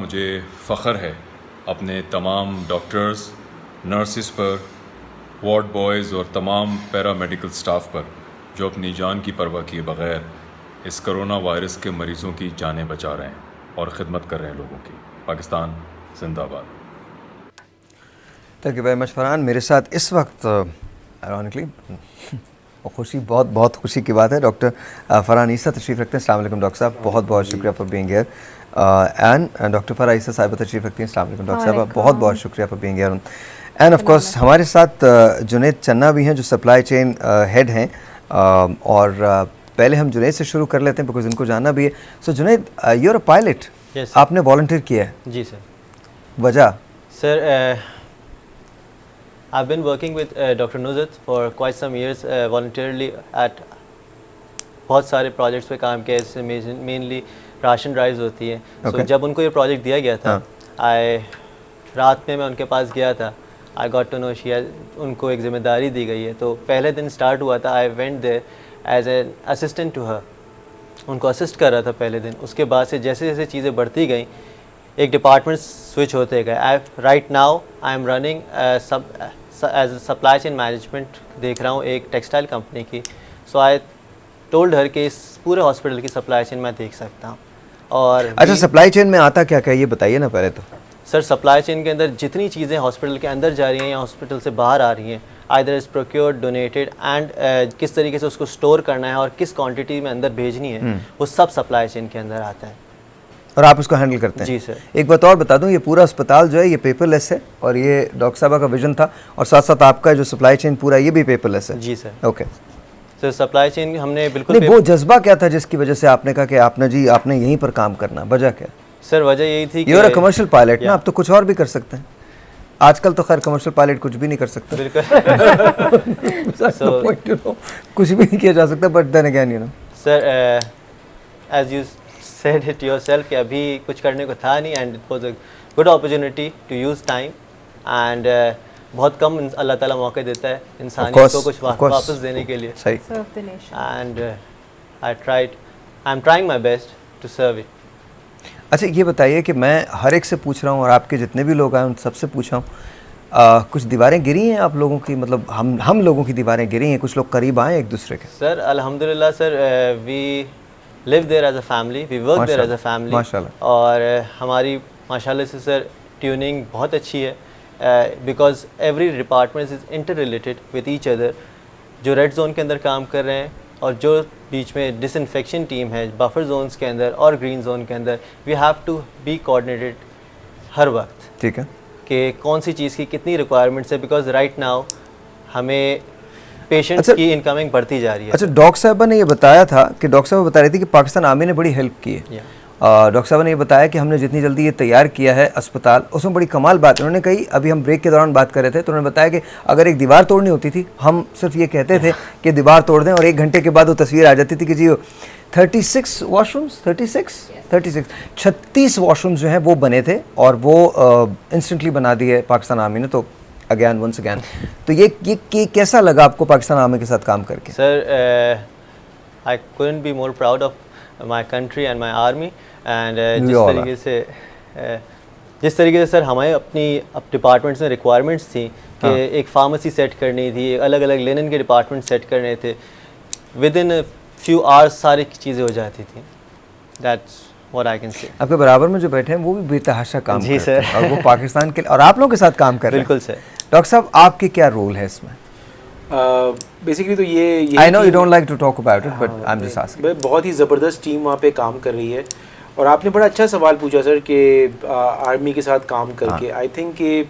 मुझे फ़ख्र है अपने तमाम डॉक्टर्स, नर्सिस पर, वार्ड बॉयज़ और तमाम पैरामेडिकल स्टाफ पर जो अपनी जान की परवाह किए बग़ैर इस कोरोना वायरस के मरीज़ों की जानें बचा रहे हैं और ख़िदमत कर रहे हैं लोगों की। पाकिस्तान जिंदाबाद। Thank you very much Farhan. मेरे साथ इस वक्त आयरॉनिकली खुशी, बहुत बहुत खुशी की बात है, डॉक्टर फरहान ईसा तशरीफ़ रखते हैं। अस्सलाम वालेकुम डॉक्टर साहब, बहुत बहुत शुक्रिया for being here. And doctor Farhan Isa sahiba तशरीफ़ रखती हैं। अस्सलाम वालेकुम डॉक्टर साहब, बहुत बहुत शुक्रिया for being here. End of course हमारे साथ जुनैद चन्ना भी हैं जो सप्लाई चेन हेड हैं, और पहले हम जुनैद से शुरू कर लेते हैं बिकॉज इनको जानना भी है। So Junaid, you are a pilot, आपने वॉलंटियर किया है? जी सर। वजह? Sir, I've been working with Dr. Nuzhat for quite some years voluntarily at बहुत सारे प्रोजेक्ट्स पे काम किया, इससे मेनली राशन ड्राइव्स होती हैं। So, जब उनको ये प्रोजेक्ट दिया गया था, रात में मैं उनके पास गया था, आई गॉट टू नो उनको एक ज़िम्मेदारी दी गई है। तो पहले दिन स्टार्ट हुआ था, I went there as an assistant to her, उनको असिस्ट कर रहा था पहले दिन। उसके बाद से जैसे जैसे चीज़ें बढ़ती गई, एक डिपार्टमेंट स्विच होते गए। Right now I am running as supply chain management देख रहा हूँ एक टेक्सटाइल कंपनी की। सो आई टोल्ड हर कि इस पूरे हॉस्पिटल की सप्लाई चेन मैं देख सकता हूँ। और अच्छा, सप्लाई चेन में आता क्या क्या ये बताइए ना पहले तो। सर, सप्लाई चेन के अंदर जितनी चीज़ें हॉस्पिटल के अंदर जा रही हैं या हॉस्पिटल से बाहर आ रही हैं, either is procured, donated and किस तरीके से उसको स्टोर करना है और किस क्वांटिटी में अंदर भेजनी है, वो सब सप्लाई चेन के अंदर आता है और आप उसको हैंडल करते हैं? जी सर। एक बात और बता दूं, ये पूरा अस्पताल जो है ये पेपरलेस है और ये डॉक्टर साहब का विजन था, और साथ साथ आपका जो सप्लाई चेन पूरा ये भी पेपरलेस है? जी sir. Okay. Sir, supply chain हमने बिल्कुल नहीं, वो जज्बा क्या था जिसकी वजह से आपने कहा कि आपने यहीं पर काम करना, वजह क्या? सर, वजह यही थी कि you are a commercial pilot ना, आप तो कुछ और भी कर सकते हैं। आजकल तो खैर कमर्शियल पायलट कुछ भी नहीं कर सकते। कुछ भी नहीं किया जा सकता, but then again you know sir, as you said it yourself कि अभी कुछ करने को था नहीं, and it was a good opportunity to use time, and बहुत कम अल्लाह ताला मौके देता है इंसानियत को कुछ वापस देने के लिए। सही। And I am trying my best to serve it. अच्छा, ये बताइए कि मैं हर एक से पूछ रहा हूँ और आपके जितने भी लोग आए उन सबसे पूछ रहा हूँ, कुछ दीवारें गिरी हैं आप लोगों की, मतलब हम लोगों की दीवारें गिरी हैं, कुछ लोग करीब आए एक दूसरे के? सर, अल्हम्दुलिल्लाह sir, we live there as a family, we work there as a family, और हमारी माशाल्लाह से सर ट्यूनिंग बहुत अच्छी है, because every department is interrelated with each other. जो रेड जोन के अंदर काम कर रहे हैं और जो बीच में डिसइंफेक्शन टीम है बफर जोन्स के अंदर और ग्रीन जोन के अंदर, we have to be coordinated हर वक्त। ठीक है कि कौन सी चीज़ की कितनी रिक्वायरमेंट्स है, बिकॉज राइट नाउ हमें पेशेंट्स की इनकमिंग बढ़ती जा रही है। अच्छा, डॉक्टर साहबा ने ये बताया था कि डॉक्टर साहब बता रही थी कि पाकिस्तान आर्मी ने बड़ी हेल्प की है। डॉक्टर साहब ने ये बताया कि हमने जितनी जल्दी ये तैयार किया है अस्पताल, उसमें बड़ी कमाल बात उन्होंने कही। अभी हम ब्रेक के दौरान बात कर रहे थे तो उन्होंने बताया कि अगर एक दीवार तोड़नी होती थी, हम सिर्फ ये कहते थे कि दीवार तोड़ दें और 1 घंटे के बाद वो तस्वीर आ जाती थी कि जी 36 वॉशरूम्स 36 वॉशरूम्स जो हैं वो बने थे और वो इंस्टेंटली बना दिए पाकिस्तान आर्मी ने। तो अगैन वंस अगैन, तो ये कैसा लगा आपको पाकिस्तान आर्मी के साथ काम करके? Sir, I couldn't be more proud of my country and my army, and जिस तरीके से सर हमें अपनी डिपार्टमेंट्स में रिक्वायरमेंट्स थी कि एक फार्मेसी सेट करनी थी, अलग अलग लिनन के डिपार्टमेंट सेट करने थे, विद इन फ्यू आवर्स सारी चीज़ें हो जाती थी। That's what I can say. आपके बराबर में जो बैठे हैं वो भी बेतहाशा काम जी करते हैं सर, और वो पाकिस्तान के और आप लोगों के साथ काम कर रहे हैं। बिल्कुल सर। डॉक्टर साहब, आपके क्या रोल है इसमें? बेसिकली तो ये I know you don't like to talk about it, but I am just asking. बहुत ही ज़बरदस्त टीम वहाँ पे काम कर रही है, और आपने बड़ा अच्छा सवाल पूछा सर कि आर्मी के साथ काम करके, आई थिंक कि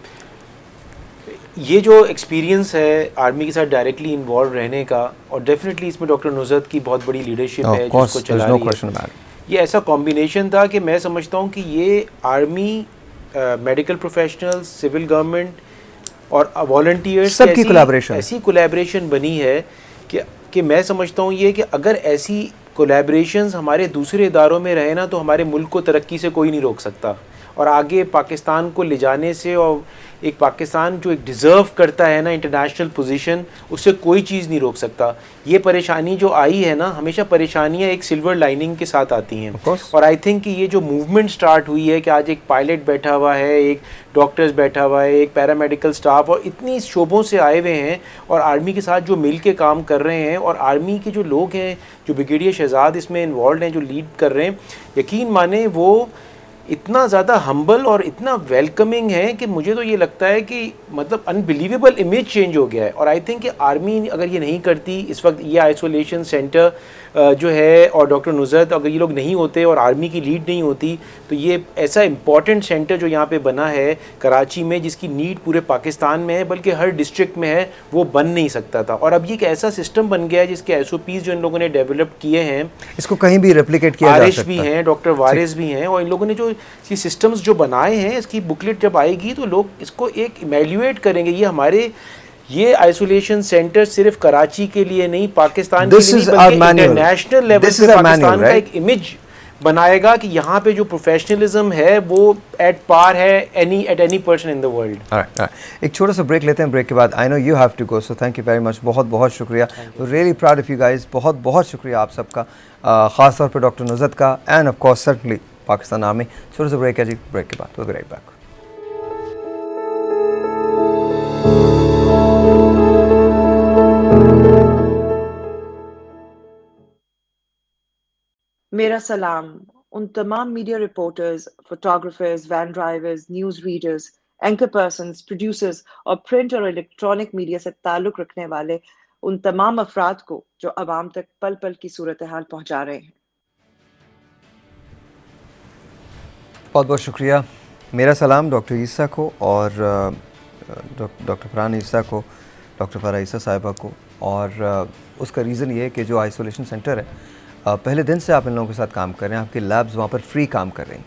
ये जो एक्सपीरियंस है आर्मी के साथ डायरेक्टली इन्वॉल्व रहने का, और डेफिनेटली इसमें डॉक्टर नुज़हत की बहुत बड़ी लीडरशिप है जिसको चला रही है। ये ऐसा कॉम्बिनेशन था कि मैं समझता हूँ कि ये army, medical professionals, civil government और वॉलंटियर्स सबकी कोलैबोरेशन, ऐसी कोलैबोरेशन बनी है कि मैं समझता हूँ ये कि अगर ऐसी कोलैबोरेशंस हमारे दूसरे इदारों में रहे ना तो हमारे मुल्क को तरक्की से कोई नहीं रोक सकता। और आगे पाकिस्तान को ले जाने से, और एक पाकिस्तान जो एक डिज़र्व करता है ना इंटरनेशनल पोजीशन, उससे कोई चीज़ नहीं रोक सकता। ये परेशानी जो आई है ना, हमेशा परेशानियां एक सिल्वर लाइनिंग के साथ आती हैं। और आई थिंक कि ये जो मूवमेंट स्टार्ट हुई है कि आज एक पायलट बैठा हुआ है, एक डॉक्टर्स बैठा हुआ है, एक पैरामेडिकल स्टाफ, और इतनी शोबों से आए हुए हैं और आर्मी के साथ जो मिल के काम कर रहे हैं, और आर्मी के जो लोग हैं, जो ब्रिगेडियर शहजाद इसमें इन्वॉल्व हैं, जो लीड कर रहे हैं, यकीन माने वो इतना ज़्यादा हम्बल और इतना वेलकमिंग है कि मुझे तो ये लगता है कि मतलब अनबिलीवेबल इमेज चेंज हो गया है। और आई थिंक कि आर्मी अगर ये नहीं करती इस वक्त, ये आइसोलेशन सेंटर जो है और डॉक्टर नुज़रत, अगर ये लोग नहीं होते और आर्मी की लीड नहीं होती, तो ये ऐसा इम्पॉर्टेंट सेंटर जो यहाँ पे बना है कराची में, जिसकी नीड पूरे पाकिस्तान में है, बल्कि हर डिस्ट्रिक्ट में है, वो बन नहीं सकता था। और अब ये एक ऐसा सिस्टम बन गया है जिसके SOPs जो इन लोगों ने डेवलप किए हैं, इसको कहीं भी रेप्लिकेट किया जा आरिश सकता भी है। हैं, डॉक्टर वारिस भी हैं, और इन लोगों ने जो ये सिस्टम्स जो बनाए हैं, इसकी बुकलेट जब आएगी तो लोग इसको एक इवेल्युएट करेंगे। ये हमारे ये आइसोलेशन सेंटर सिर्फ कराची के लिए नहीं, पाकिस्तान के लिए नहीं, बल्कि इंटरनेशनल लेवल पे पाकिस्तान का एक इमेज बनाएगा कि यहाँ पे जो प्रोफेशनलिज्म है वो एट पार है at any person in the world. एक छोटा सा ब्रेक लेते हैं, ब्रेक के बाद I know you have to go, so thank you very much, बहुत बहुत शुक्रिया, really proud of you guys, बहुत बहुत शुक्रिया आप सबका, ख़ास तौर पे डॉक्टर नुज़रत का, end of course certainly Pakistan army. छोटा सा ब्रेक है जी, ब्रेक के बाद विल बी राइट बैक। मेरा सलाम उन तमाम media reporters, photographers, van drivers, news readers, anchor persons, producers और प्रिंट और इलेक्ट्रॉनिक मीडिया से ताल्लुक़ रखने वाले उन तमाम अफराद को जो आवाम तक पल पल की सूरत हाल पहुँचा रहे हैं। बहुत बहुत शुक्रिया। मेरा सलाम डॉक्टर ईसा को और डॉक्टर फरहान ईसा को, डॉक्टर फराह ईसा साहिबा को, और उसका रीज़न ये है कि जो आइसोलेशन सेंटर है, पहले दिन से आप इन लोगों के साथ काम कर रहे हैं, आपके लैब्स वहाँ पर फ्री काम कर रही हैं।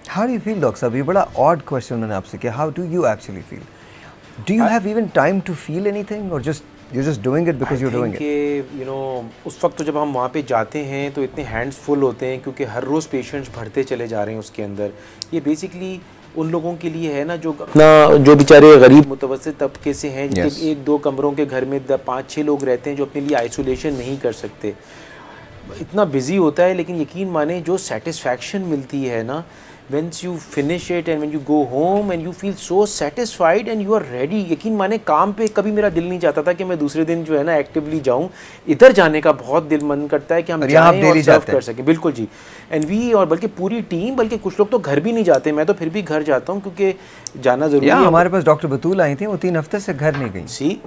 How do you feel doctor साहब? ये बड़ा ऑड क्वेश्चन मैंने आपसे किया, how do you actually feel? Do you have even time to feel anything, और you're just doing it because you're doing it? You know उस वक्त तो जब हम वहाँ पे जाते हैं तो इतने हैंड्स फुल होते हैं, क्योंकि हर रोज़ पेशेंट्स बढ़ते चले जा रहे हैं उसके अंदर। ये बेसिकली उन लोगों के लिए है ना जो अपना, जो बेचारे गरीब मुतवस्सित तबके से हैं, जिनके 1-2 कमरों के घर में 5-6 लोग रहते हैं, जो अपने लिए आइसोलेशन नहीं कर सकते, इतना बिजी होता है। लेकिन यकीन माने जो सेटिस्फैक्शन मिलती है ना, once you finish it and when you go home and you feel so satisfied and you are ready, यकीन माने काम पे कभी मेरा दिल नहीं चाहता था कि मैं दूसरे दिन जो है ना एक्टिवली जाऊं, इधर जाने का बहुत दिल मन करता है कि हम जाएं और सर्व कर सकें। बिल्कुल जी, एंड वी, और बल्कि पूरी टीम, बल्कि कुछ लोग तो घर भी नहीं जाते, मैं तो फिर भी घर जाता हूँ क्योंकि जाना ज़रूरी है। हमारे पास डॉक्टर बतूल आई थी, वो 3 हफ्ते से घर नहीं गई। See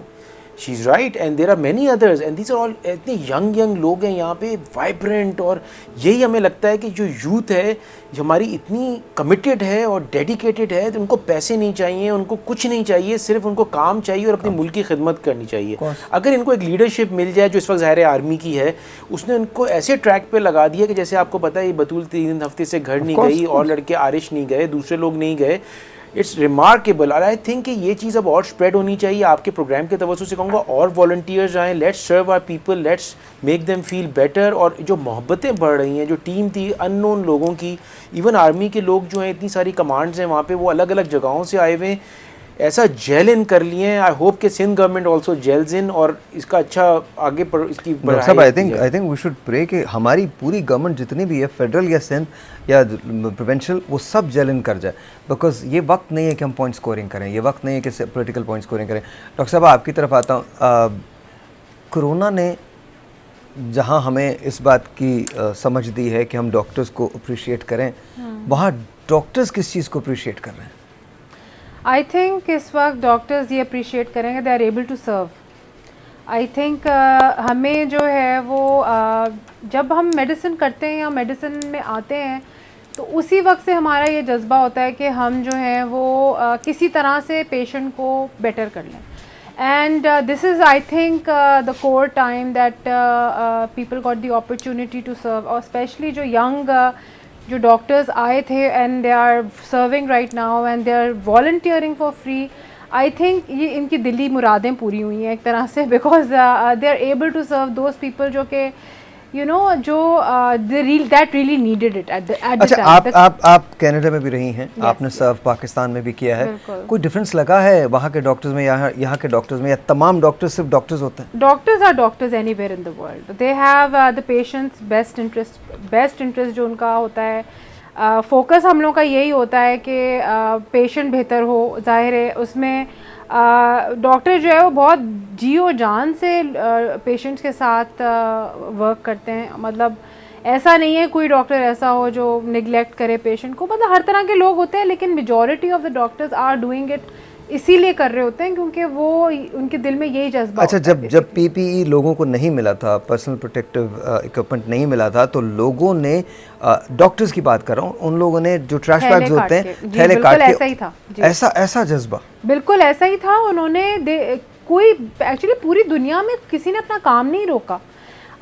she is right, and there are many others, and these are all इतने यंग लोग हैं यहाँ पे, वाइब्रेंट, और यही हमें लगता है कि जो यूथ है जो हमारी इतनी कमिटेड है और डेडिकेटेड है, तो उनको पैसे नहीं चाहिए, उनको कुछ नहीं चाहिए, सिर्फ उनको काम चाहिए और अपने मुल्क की खिदमत करनी चाहिए। अगर इनको एक लीडरशिप मिल जाए, जो इस वक्त ज़ाहिर आर्मी की है, उसने उनको ऐसे ट्रैक पे लगा दिया कि जैसे आपको पता है ये बतूल 3 हफ्ते से घर नहीं गई, और लड़के आरिश नहीं गए, दूसरे लोग नहीं गए, इट्स रिमार्केबल। और आई थिंक कि ये चीज़ अब और स्प्रेड होनी चाहिए। आपके प्रोग्राम के तवज्जो से कहूँगा और वॉलंटियर्स आएँ, let's serve our people, let's make them feel better. और जो मोहब्बतें बढ़ रही हैं, जो टीम थी अननोन लोगों की, इवन आर्मी के लोग जो हैं, इतनी सारी कमांड्स हैं वहाँ पे, वो अलग अलग जगहों से आए हुए हैं, ऐसा जेल इन कर लिए हैं। आई होप कि Sindh government also gels in और इसका अच्छा आगे पर इसकी सब I think we should pray कि हमारी पूरी गवर्नमेंट जितनी भी है, फेडरल या सिंध या प्रोविंशियल, वो सब जेल इन कर जाए, बिकॉज ये वक्त नहीं है कि हम पॉइंट स्कोरिंग करें, ये वक्त नहीं है कि पॉलिटिकल पॉइंट स्कोरिंग करें। डॉक्टर साहब आपकी तरफ आता हूँ, कोरोना ने जहाँ हमें इस बात की समझ दी है कि हम डॉक्टर्स को अप्रिशिएट करें, वहाँ डॉक्टर्स किस चीज़ को अप्रिशिएट कर रहे हैं? आई थिंक इस वक्त डॉक्टर्स ये अप्रिशिएट करेंगे, they are able to serve. I think हमें जो है वो जब हम मेडिसिन करते हैं या मेडिसिन में आते हैं, तो उसी वक्त से हमारा ये जज्बा होता है कि हम जो है वो किसी तरह से पेशेंट को बेटर कर लें। And this is I think the core time that people got the opportunity to serve, और स्पेशली जो यंग जो डॉक्टर्स आए थे and they are serving right now and they are volunteering for free. I think ये इनकी दिली मुरादें पूरी हुई हैं एक तरह से, because they are able to serve those people जो कि you know जो that really needed it at the अच्छा, time. आप कनाडा में भी रही हैं, आपने सर्व पाकिस्तान में भी किया है, बिल्कुल। कोई डिफरेंस लगा है वहाँ के डॉक्टर्स में, यहाँ के डॉक्टर्स में, या तमाम डॉक्टर्स सिर्फ डॉक्टर्स होते हैं? Doctors are doctors anywhere in the world, they have the patients best interest जो उनका होता है। फोकस हम लोग का यही होता है कि पेशेंट बेहतर हो, जाहिर है उसमें डॉक्टर जो है वो बहुत जियो जान से पेशेंट्स के साथ वर्क करते हैं। मतलब ऐसा नहीं है कोई डॉक्टर ऐसा हो जो निगलेक्ट करे पेशेंट को, मतलब हर तरह के लोग होते हैं, लेकिन majority of the doctors are doing it इसीलिए कर रहे होते हैं क्योंकि वो उनके दिल में यही जज्बा अच्छा, होता है। जब पीपीई लोगों को नहीं मिला था, पर्सनल प्रोटेक्टिव इक्विपमेंट नहीं मिला था, तो लोगों ने, डॉक्टर्स की बात कर रहा हूँ, उन लोगों ने जो ट्रैश थैले बैग्स होते काट हैं, के, जी, थैले बिल्कुल काट के, ऐसा ही था, जी। ऐसा जज्बा बिल्कुल ऐसा ही था। उन्होंने कोई एक्चुअली पूरी दुनिया में किसी ने अपना काम नहीं रोका।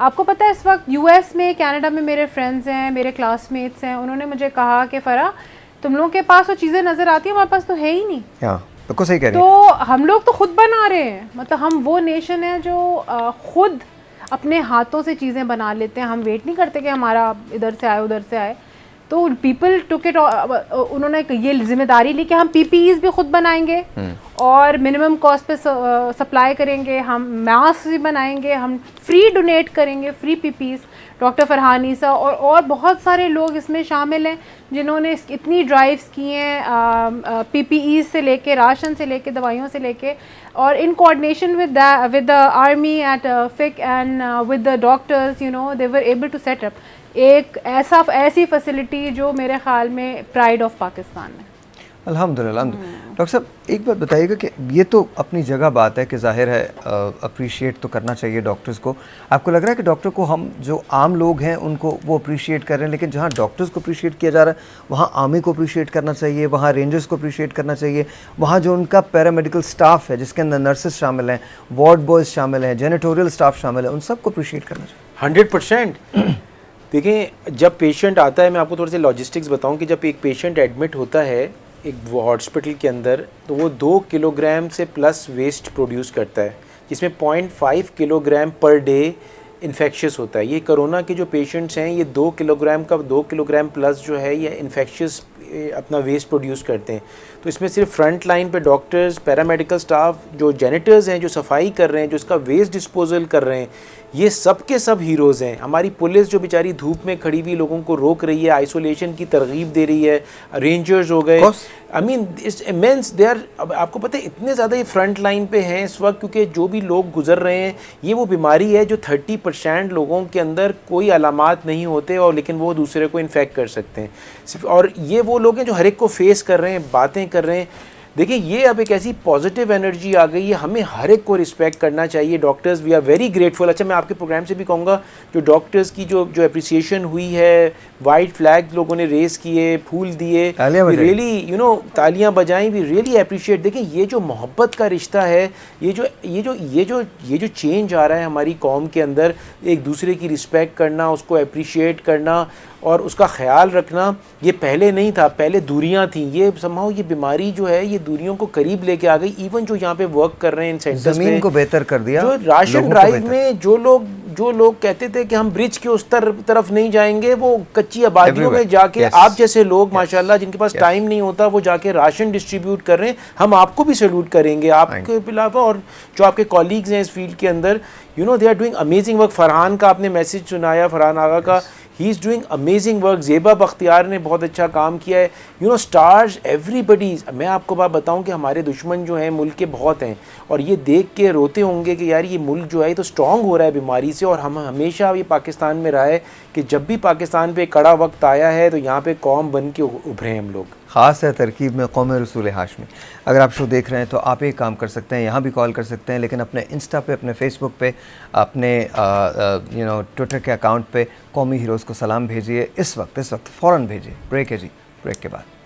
आपको पता है इस वक्त यूएस में, कनाडा में मेरे फ्रेंड्स हैं, मेरे क्लासमेट्स हैं, उन्होंने मुझे कहा कि फ़रा तुम लोगों के पास वो चीज़ें नज़र आती हैं, हमारे पास तो है ही नहीं। हाँ, बिल्कुल सही कह रही तो हम लोग तो खुद बना रहे हैं, मतलब हम वो नेशन है जो खुद अपने हाथों से चीज़ें बना लेते हैं। हम वेट नहीं करते कि हमारा इधर से आए उधर से आए। तो पीपल टुक इट, उन्होंने ये जिम्मेदारी ली कि हम पीपीईज भी खुद बनाएंगे और मिनिमम कॉस्ट पे सप्लाई करेंगे, हम मास्क भी बनाएंगे, हम फ्री डोनेट करेंगे, फ्री पीपीईज। डॉक्टर फरहान ईसा और बहुत सारे लोग इसमें शामिल हैं जिन्होंने इतनी ड्राइव्स की हैं, पीपीईज से लेके, राशन से लेके, दवाइयों से लेके, और in coordination with the army at फिक and with the doctors, you know, they were able to set up एक ऐसी फैसिलिटी जो मेरे ख्याल में प्राइड ऑफ पाकिस्तान है। अल्हम्दुलिल्लाह। डॉक्टर साहब, एक बात बताइएगा कि ये तो अपनी जगह बात है कि जाहिर है अप्रिशिएट तो करना चाहिए डॉक्टर्स को। आपको लग रहा है कि डॉक्टर को, हम जो आम लोग हैं उनको वो अप्रिशिएट कर रहे हैं, लेकिन जहाँ डॉक्टर्स को अप्रिशिएट किया जा रहा है वहाँ आर्मी को अप्रिशिएट करना चाहिए, वहाँ रेंजर्स को अप्रिशिएट करना चाहिए, वहाँ जो उनका पैरामेडिकल स्टाफ है जिसके अंदर नर्सेज शामिल हैं, वार्ड बॉयज़ शामिल हैं, जेनेटोरियल स्टाफ शामिल है, उन सबको अप्रिशिएट करना चाहिए। 100%। देखिए, जब पेशेंट आता है, मैं आपको थोड़े से लॉजिस्टिक्स बताऊं कि जब एक पेशेंट एडमिट होता है एक हॉस्पिटल के अंदर, तो वो 2 किलोग्राम से प्लस वेस्ट प्रोड्यूस करता है, जिसमें 0.5 किलोग्राम पर डे इन्फेक्शियस होता है। ये कोरोना के जो पेशेंट्स हैं, ये 2 किलोग्राम प्लस जो है ये इन्फेक्शियस अपना वेस्ट प्रोड्यूस करते हैं। तो इसमें सिर्फ फ्रंट लाइन पे डॉक्टर्स, पैरामेडिकल स्टाफ, जो जेनिटर्स हैं, जो सफाई कर रहे हैं, जो इसका वेस्ट डिस्पोजल कर रहे हैं, ये सब के सब हीरोज़ हैं। हमारी पुलिस जो बेचारी धूप में खड़ी हुई लोगों को रोक रही है, आइसोलेशन की तरगीब दे रही है, रेंजर्स हो गए, I mean it's immense, they are, अब आपको पता है इतने ज़्यादा ये फ्रंट लाइन पे हैं इस वक्त, क्योंकि जो भी लोग गुजर रहे हैं, ये वो बीमारी है जो 30% लोगों के अंदर कोई अलामात नहीं होते और लेकिन वो दूसरे को इन्फेक्ट कर सकते हैं सिर्फ। और ये वो लोग हैं जो हर एक को फेस कर रहे हैं, बातें कर रहे हैं। देखिए, ये अब एक ऐसी पॉजिटिव एनर्जी आ गई है, हमें हर एक को रिस्पेक्ट करना चाहिए। Doctors, we are very grateful. अच्छा, मैं आपके प्रोग्राम से भी कहूँगा, जो डॉक्टर्स की जो अप्रिसिएशन हुई है, वाइट फ्लैग लोगों ने रेस किए, फूल दिए, रियली, यू नो, तालियां बजाई, वी रियली अप्रिशिएट। देखिए, ये जो मोहब्बत का रिश्ता है, ये जो चेंज आ रहा है हमारी कौम के अंदर, एक दूसरे की रिस्पेक्ट करना, उसको अप्रिशिएट करना और उसका ख्याल रखना, ये पहले नहीं था, पहले दूरियां थी। ये समहाउ ये बीमारी जो है ये दूरियों को करीब लेके आ गई। इवन जो यहाँ पे वर्क कर रहे हैं इन सेंटर्स में, ज़मीन को बेहतर कर दिया। जो राशन ड्राइव में जो लोग कहते थे कि हम ब्रिज के उस तरफ नहीं जाएंगे, वो कच्ची आबादियों में जाके आप जैसे लोग माशाल्लाह जिनके पास टाइम नहीं होता, वो जाके राशन डिस्ट्रीब्यूट कर रहे हैं। हम आपको भी सैल्यूट करेंगे, आपके अलावा और जो आपके कॉलीग्स हैं इस फील्ड के अंदर, you know, they are doing amazing work. Farhan का आपने मैसेज सुनाया, फरहान आगा का, he is doing amazing work. Zeba Bakhtiar ने बहुत अच्छा काम किया है, यू नो, स्टार्स, एवरीबडी। मैं आपको बात बताऊं कि हमारे दुश्मन जो हैं मुल्क के बहुत हैं, और ये देख के रोते होंगे कि यार ये मुल्क जो है तो स्ट्रॉन्ग हो रहा है बीमारी से। और हम हमेशा ये पाकिस्तान में रहा है कि जब भी पाकिस्तान पे कड़ा वक्त आया है तो यहाँ पे कौम बन के उभरे हैं हम लोग। ख़ास है तरकीब में कौम रसूल हाशमी। अगर आप शो देख रहे हैं तो आप एक काम कर सकते हैं, यहाँ भी कॉल कर सकते हैं, लेकिन अपने इंस्टा पे, अपने फेसबुक पे, अपने यू नो ट्विटर के अकाउंट पे कौमी हीरोज़ को सलाम भेजिए। इस वक्त फ़ौरन भेजिए। ब्रेक है जी, ब्रेक के बाद।